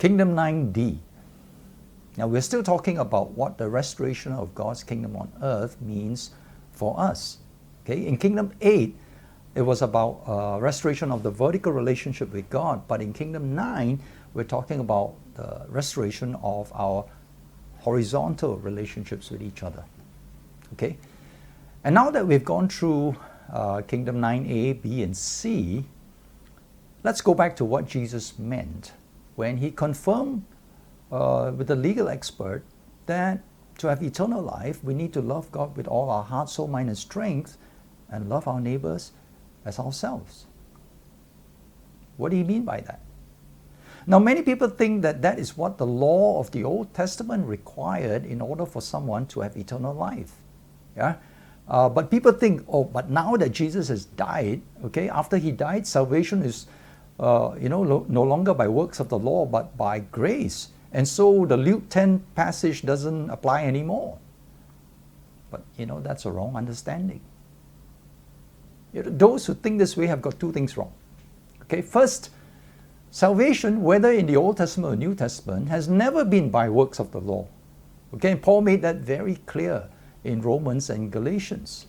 Kingdom 9D. Now we're still talking about what the restoration of God's kingdom on earth means for us. Okay, in Kingdom 8, it was about restoration of the vertical relationship with God, but in Kingdom 9, we're talking about the restoration of our horizontal relationships with each other. Okay, and now that we've gone through Kingdom 9A, B, and C, let's go back to what Jesus meant when he confirmed with the legal expert that to have eternal life, we need to love God with all our heart, soul, mind, and strength, and love our neighbors as ourselves. What do you mean by that? Now, many people think that that is what the law of the Old Testament required in order for someone to have eternal life. Yeah, but people think, oh, but now that Jesus has died, okay, after he died, salvation is, no longer by works of the law, but by grace. And so the Luke 10 passage doesn't apply anymore. But, that's a wrong understanding. Those who think this way have got two things wrong. Okay, first, salvation, whether in the Old Testament or New Testament, has never been by works of the law. Okay, and Paul made that very clear in Romans and Galatians.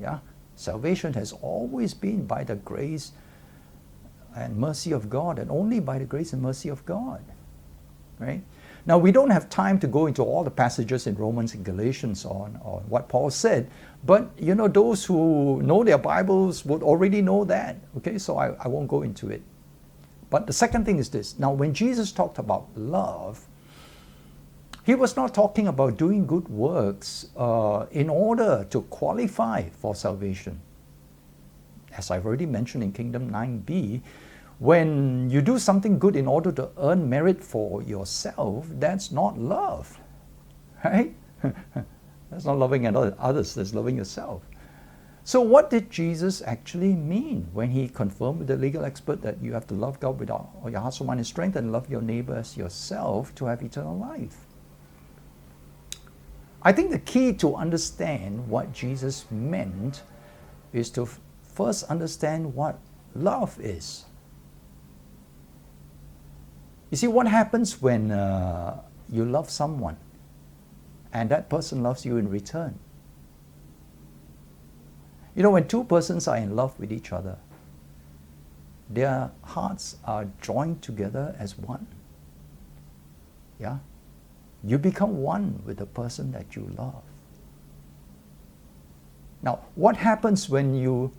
Yeah, salvation has always been by the grace and mercy of God, and only by the grace and mercy of God. Right? Now, we don't have time to go into all the passages in Romans and Galatians on what Paul said, but those who know their Bibles would already know that. Okay, so I won't go into it. But the second thing is this. Now, when Jesus talked about love, he was not talking about doing good works in order to qualify for salvation. As I've already mentioned in Kingdom 9B, when you do something good in order to earn merit for yourself, that's not love, right? That's not loving others, that's loving yourself. So what did Jesus actually mean when he confirmed with the legal expert that you have to love God with all your heart, soul, mind, and strength, and love your neighbor as yourself to have eternal life? I think the key to understand what Jesus meant is to first understand what love is. You see, what happens when you love someone and that person loves you in return? When two persons are in love with each other, their hearts are joined together as one. Yeah? You become one with the person that you love. Now, what happens when you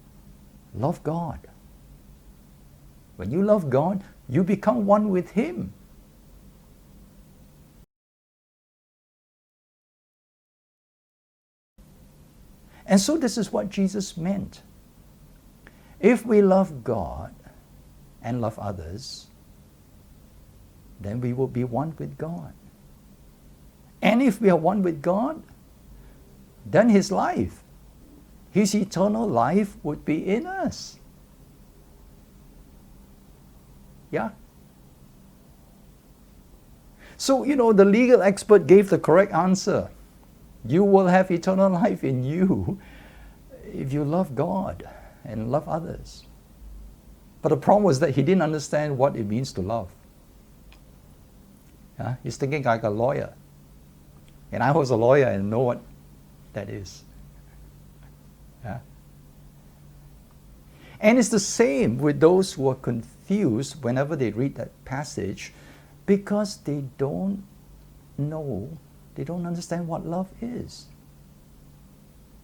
love God? When you love God, you become one with Him. And so this is what Jesus meant. If we love God and love others, then we will be one with God. And if we are one with God, then His life, His eternal life would be in us. Yeah? So, the legal expert gave the correct answer. You will have eternal life in you if you love God and love others. But the problem was that he didn't understand what it means to love. Yeah? He's thinking like a lawyer. And I was a lawyer and know what that is. Yeah? And it's the same with those who are confused whenever they read that passage, because they don't understand what love is.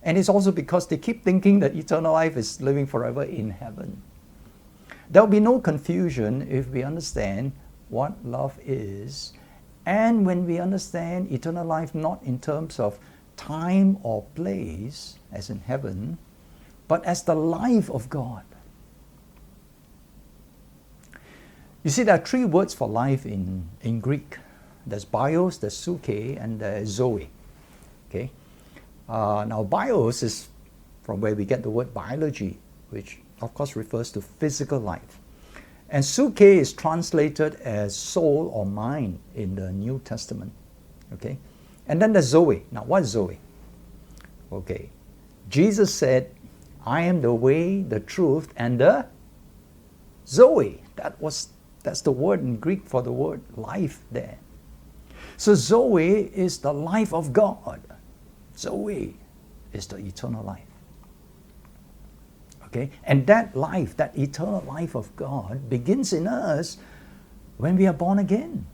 And it's also because they keep thinking that eternal life is living forever in heaven. There will be no confusion if we understand what love is, and when we understand eternal life not in terms of time or place, as in heaven, but as the life of God. You see, there are three words for life in Greek. There's bios, there's suke, and there's zoe. Okay? Now, bios is from where we get the word biology, which of course refers to physical life. And suke is translated as soul or mind in the New Testament. Okay? And then there's zoe. Now, what's zoe? Okay. Jesus said, I am the way, the truth, and the zoe. That was That's the word in Greek for the word life there. So Zoe is the life of God. Zoe is the eternal life. Okay? And that life, that eternal life of God, begins in us when we are born again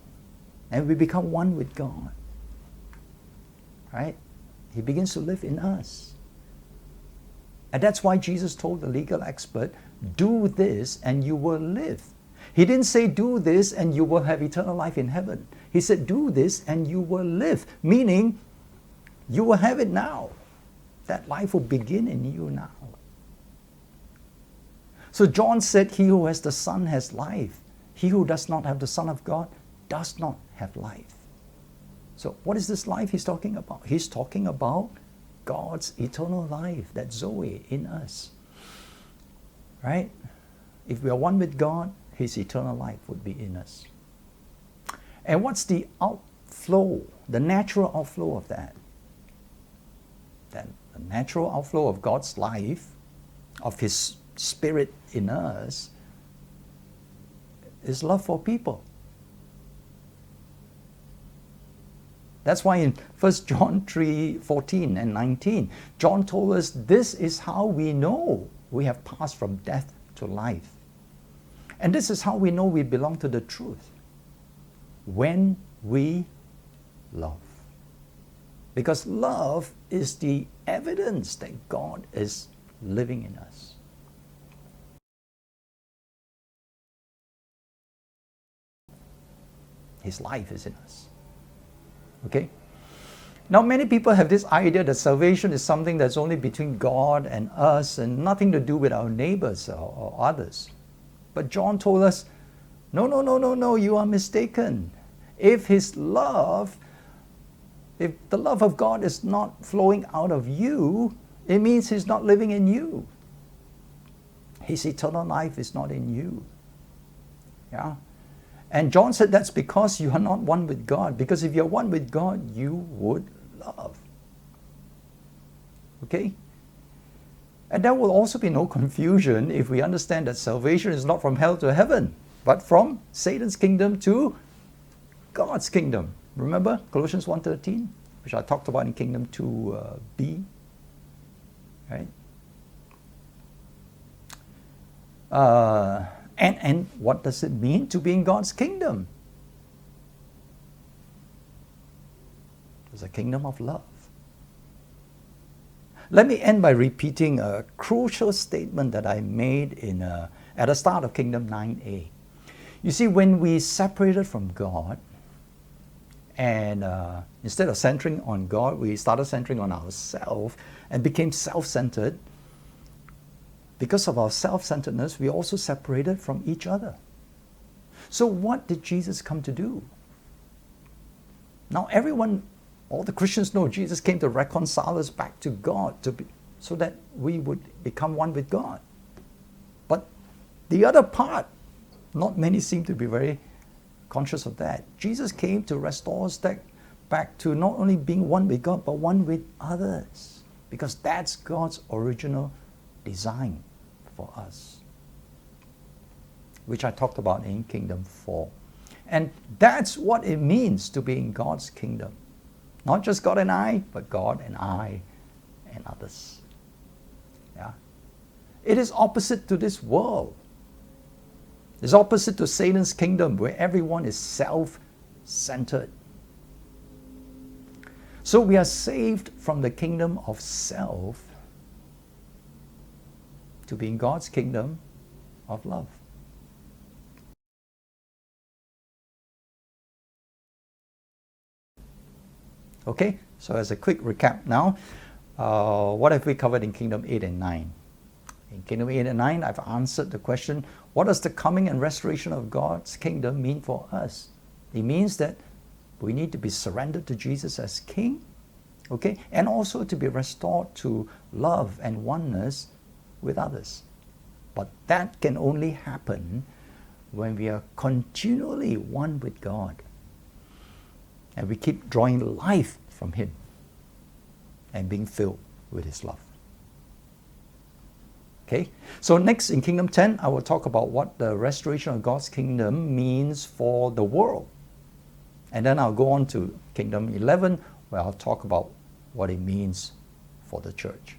and we become one with God. Right? He begins to live in us. And that's why Jesus told the legal expert, do this and you will live. He didn't say do this and you will have eternal life in heaven. He said do this and you will live, meaning you will have it now. That life will begin in you now. So John said, he who has the Son has life. He who does not have the Son of God does not have life. So what is this life he's talking about? He's talking about God's eternal life, that Zoe in us. Right? If we are one with God, His eternal life would be in us. And what's the outflow, the natural outflow of that? Then the natural outflow of God's life, of His Spirit in us, is love for people. That's why in 1 John 3:14 and 19, John told us this is how we know we have passed from death to life. And this is how we know we belong to the truth. When we love. Because love is the evidence that God is living in us. His life is in us. Okay? Now many people have this idea that salvation is something that's only between God and us and nothing to do with our neighbors or others. But John told us, no, you are mistaken. If the love of God is not flowing out of you, it means He's not living in you. His eternal life is not in you. Yeah? And John said that's because you are not one with God. Because if you're one with God, you would love. Okay? And there will also be no confusion if we understand that salvation is not from hell to heaven, but from Satan's kingdom to God's kingdom. Remember Colossians 1:13, which I talked about in Kingdom 2b, right? And what does it mean to be in God's kingdom? It's a kingdom of love. Let me end by repeating a crucial statement that I made at the start of Kingdom 9a. You see, when we separated from God, and instead of centering on God, we started centering on ourselves and became self-centered. Because of our self-centeredness, we also separated from each other. So what did Jesus come to do? Now all the Christians know Jesus came to reconcile us back to God so that we would become one with God. But the other part, not many seem to be very conscious of that. Jesus came to restore us back to not only being one with God, but one with others. Because that's God's original design for us, which I talked about in Kingdom 4. And that's what it means to be in God's kingdom. Not just God and I, but God and I and others. Yeah? It is opposite to this world. It's opposite to Satan's kingdom, where everyone is self-centered. So we are saved from the kingdom of self to be in God's kingdom of love. Okay, so as a quick recap now, what have we covered in Kingdom 8 and 9? In Kingdom 8 and 9, I've answered the question, what does the coming and restoration of God's kingdom mean for us? It means that we need to be surrendered to Jesus as King, okay, and also to be restored to love and oneness with others. But that can only happen when we are continually one with God. And we keep drawing life from Him and being filled with His love. Okay, so next in Kingdom 10, I will talk about what the restoration of God's kingdom means for the world. And then I'll go on to Kingdom 11, where I'll talk about what it means for the church.